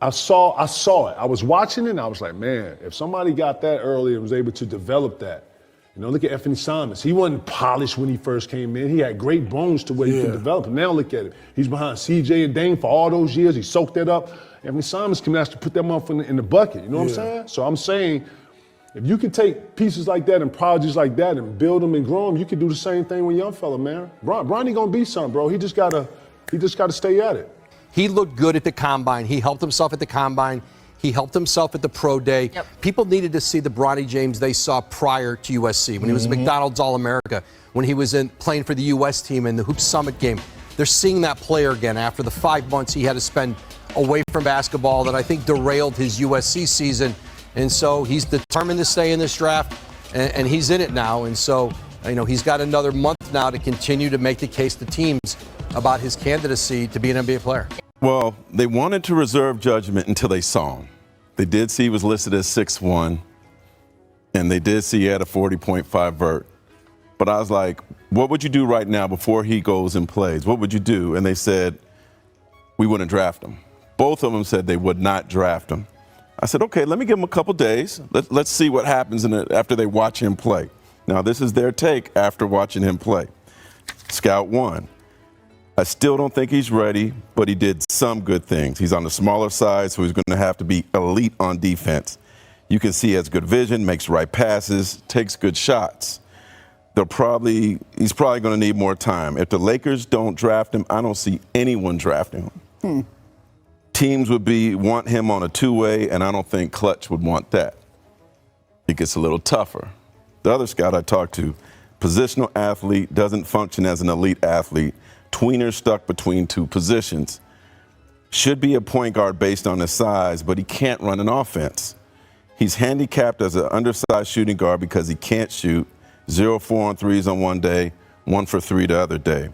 I saw it. I was watching it and I was like, man, if somebody got that early and was able to develop that, look at Anthony Simons. He wasn't polished when he first came in. He had great bones to where he could develop it. Now look at it. He's behind CJ and Dame for all those years. He soaked that up. Anthony Simons can actually put that motherfucker in the bucket. You know what I'm saying? So I'm saying, if you can take pieces like that and prodigies like that and build them and grow them, you can do the same thing with young fella, man. Bronny gonna be something, bro. He just gotta stay at it. He looked good at the combine. He helped himself at the combine. He helped himself at the pro day. Yep. People needed to see the Bronny James they saw prior to USC, when he was a McDonald's All-America, when he was playing for the U.S. team in the Hoop Summit game. They're seeing that player again after the 5 months he had to spend away from basketball that I think derailed his USC season. And so he's determined to stay in this draft, and he's in it now. And so, he's got another month now to continue to make the case to teams about his candidacy to be an NBA player. Well, they wanted to reserve judgment until they saw him. They did see he was listed as 6'1", and they did see he had a 40.5 vert. But I was like, what would you do right now before he goes and plays? What would you do? And they said, we wouldn't draft him. Both of them said they would not draft him. I said, okay, let me give him a couple days. Let's see what happens after they watch him play. Now, this is their take after watching him play. Scout 1. I still don't think he's ready, but he did some good things. He's on the smaller side, so he's going to have to be elite on defense. You can see he has good vision, makes right passes, takes good shots. He's probably going to need more time. If the Lakers don't draft him, I don't see anyone drafting him. Teams would want him on a two-way, and I don't think Clutch would want that. It gets a little tougher. The other scout I talked to, positional athlete, doesn't function as an elite athlete. Tweener stuck between two positions. Should be a point guard based on his size, but he can't run an offense. He's handicapped as an undersized shooting guard because he can't shoot. 0-4 on threes on one day, 1 for 3 the other day.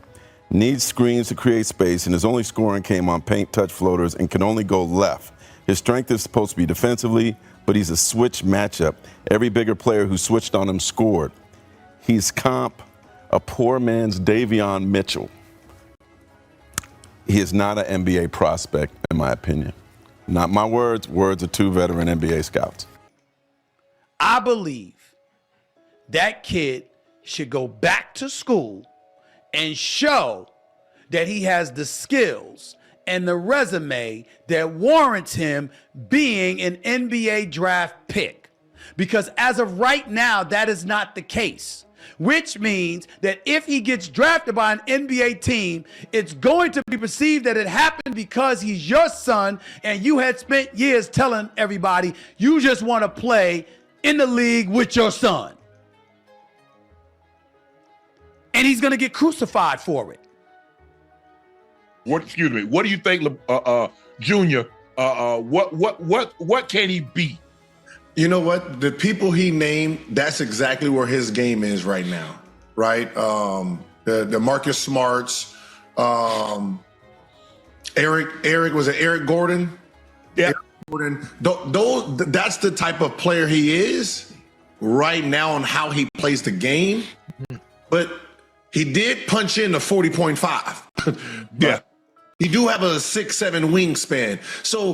Needs screens to create space, and his only scoring came on paint touch floaters and can only go left. His strength is supposed to be defensively, but he's a switch matchup. Every bigger player who switched on him scored. He's a poor man's Davion Mitchell. He is not an NBA prospect, in my opinion. Not my words, words of 2 veteran NBA scouts. I believe that kid should go back to school and show that he has the skills and the resume that warrants him being an NBA draft pick. Because as of right now, that is not the case. Which means that if he gets drafted by an NBA team, it's going to be perceived that it happened because he's your son and you had spent years telling everybody you just want to play in the league with your son. And he's going to get crucified for it. What do you think, Junior? What can he be? You know what? The people he named, that's exactly where his game is right now, right? The Marcus Smarts, Eric, was it Eric Gordon? Yeah. Eric Gordon. That's the type of player he is right now on how he plays the game. But he did punch in a 40.5. Yeah. He do have a 6'7" wingspan. So